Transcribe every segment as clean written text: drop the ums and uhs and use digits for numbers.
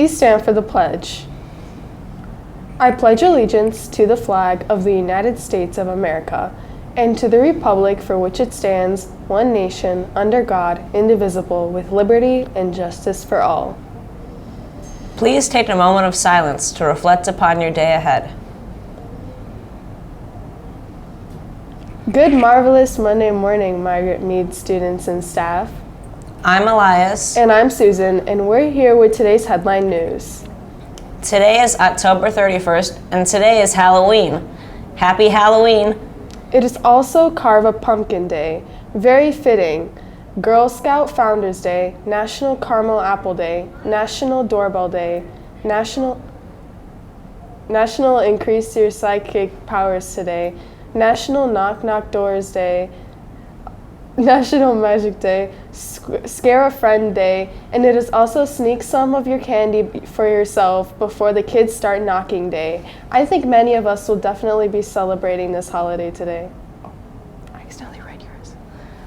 Please stand for the pledge. I pledge allegiance to the flag of the United States of America and to the republic for which it stands, one nation, under God, indivisible, with liberty and justice for all. Please take a moment of silence to reflect upon your day ahead. Good marvelous Monday morning, Margaret Mead students and staff. I'm Elias. And I'm Susan, and we're here with today's headline news. Today is October 31st, and today is Halloween. Happy Halloween! It is also Carve a Pumpkin Day, very fitting. Girl Scout Founders Day, National Caramel Apple Day, National Doorbell Day, National Increase Your Psychic Powers Today, National Knock Knock Doors Day, National Magic Day, Scare a Friend Day, and it is also Sneak Some of Your Candy for Yourself Before the Kids Start Knocking Day. I think many of us will definitely be celebrating this holiday today. I accidentally read yours.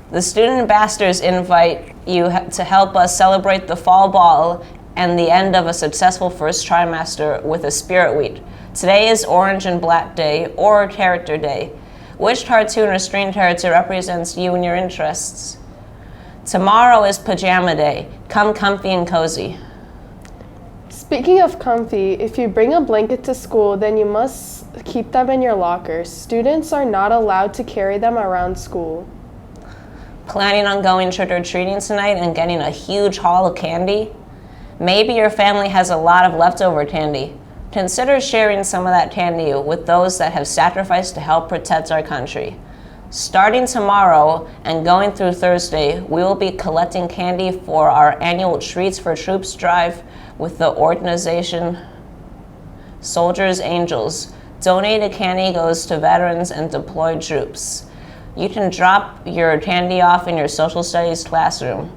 The student ambassadors invite you to help us celebrate the fall ball and the end of a successful first trimester with a spirit week. Today is Orange and Black Day, or Character Day. Which cartoon or screen character represents you and your interests? Tomorrow is Pajama Day. Come comfy and cozy. Speaking of comfy, if you bring a blanket to school, then you must keep them in your locker. Students are not allowed to carry them around school. Planning on going trick-or-treating tonight and getting a huge haul of candy? Maybe your family has a lot of leftover candy. Consider sharing some of that candy with those that have sacrificed to help protect our country. Starting tomorrow and going through Thursday, we will be collecting candy for our annual Treats for Troops drive with the organization Soldiers Angels. Donated candy goes to veterans and deployed troops. You can drop your candy off in your social studies classroom,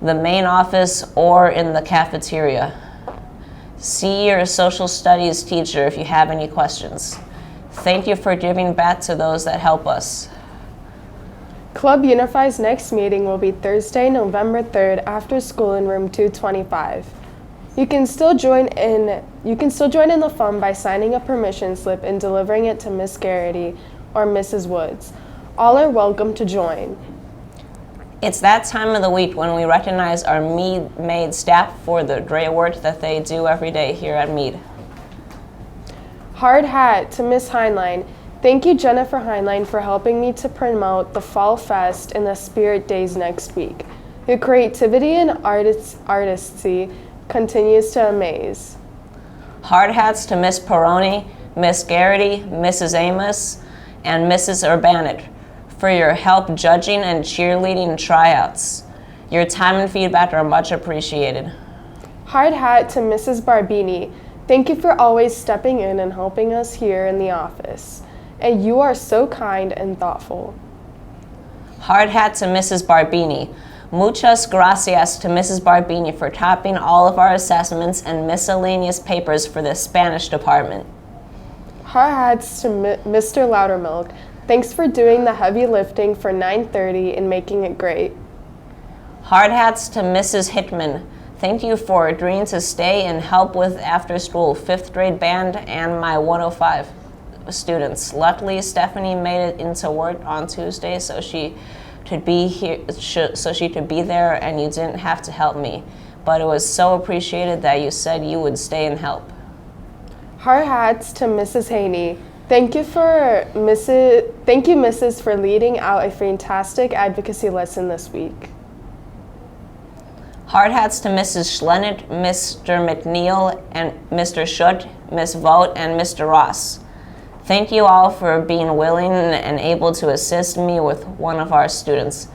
the main office, or in the cafeteria. See your social studies teacher if you have any questions. Thank you for giving back to those that help us. Club Unify's next meeting will be Thursday, November 3rd after school in room 225. You can still join in the fun by signing a permission slip and delivering it to Miss Garrity or Mrs. Woods. All are welcome to join. It's that time of the week when we recognize our Mead staff for the great work that they do every day here at Mead. Hard hat to Miss Heinlein. Thank you, Jennifer Heinlein, for helping me to promote the Fall Fest and the Spirit Days next week. Your creativity and artistry continues to amaze. Hard hats to Miss Peroni, Miss Garrity, Mrs. Amos, and Mrs. Urbanik for your help judging and cheerleading tryouts. Your time and feedback are much appreciated. Hard hat to Mrs. Barbini. Thank you for always stepping in and helping us here in the office. And you are so kind and thoughtful. Hard hat to Mrs. Barbini. Muchas gracias to Mrs. Barbini for topping all of our assessments and miscellaneous papers for the Spanish department. Hard hats to Mr. Loudermilk. Thanks for doing the heavy lifting for 9:30 and making it great. Hard hats to Mrs. Hickman. Thank you for agreeing to stay and help with after-school 5th grade band and my 105 students. Luckily, Stephanie made it into work on Tuesday so she could be there and you didn't have to help me. But it was so appreciated that you said you would stay and help. Hard hats to Mrs. Haney. Thank you, Mrs., for leading out a fantastic advocacy lesson this week. Hard hats to Mrs. Schlennet, Mr. McNeil, and Mr. Schutt, Miss Vogt, and Mr. Ross. Thank you all for being willing and able to assist me with one of our students.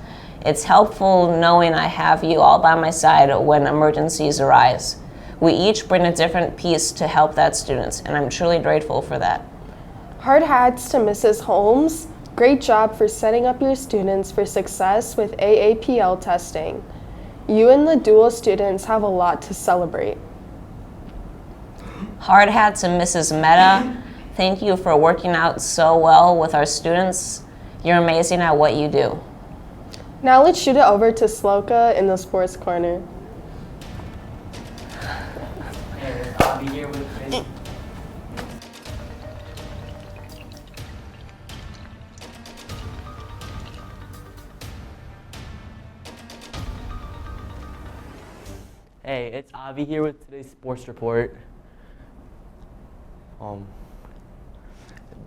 It's helpful knowing I have you all by my side when emergencies arise. We each bring a different piece to help that student, and I'm truly grateful for that. Hard hats to Mrs. Holmes. Great job for setting up your students for success with AAPL testing. You and the dual students have a lot to celebrate. Hard hat to Mrs. Mehta. Thank you for working out so well with our students. You're amazing at what you do. Now let's shoot it over to Sloka in the sports corner. Hey, it's Avi here with today's sports report.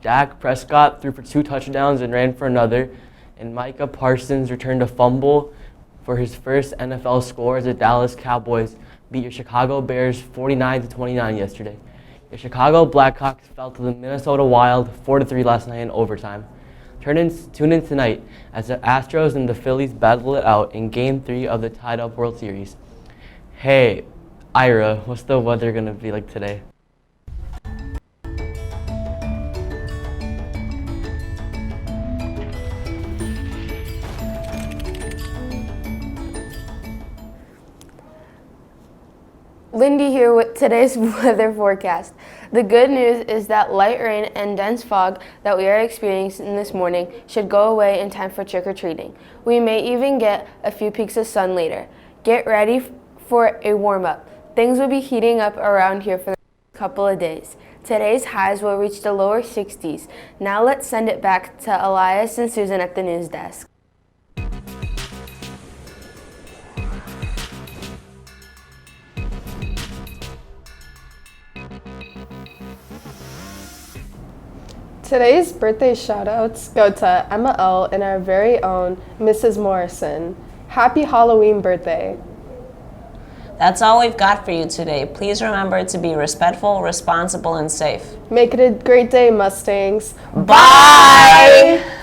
Dak Prescott threw for 2 touchdowns and ran for another, and Micah Parsons returned a fumble for his first NFL score as the Dallas Cowboys beat your Chicago Bears 49-29 yesterday. Your Chicago Blackhawks fell to the Minnesota Wild 4-3 last night in overtime. Tune in tonight as the Astros and the Phillies battle it out in Game 3 of the tied-up World Series. Hey, Ira, what's the weather going to be like today? Lindy here with today's weather forecast. The good news is that light rain and dense fog that we are experiencing this morning should go away in time for trick-or-treating. We may even get a few peaks of sun later. Get ready for a warm-up. Things will be heating up around here for the next couple of days. Today's highs will reach the lower 60s. Now let's send it back to Elias and Susan at the news desk. Today's birthday shoutouts go to Emma L. and our very own Mrs. Morrison. Happy Halloween birthday. That's all we've got for you today. Please remember to be respectful, responsible, and safe. Make it a great day, Mustangs. Bye!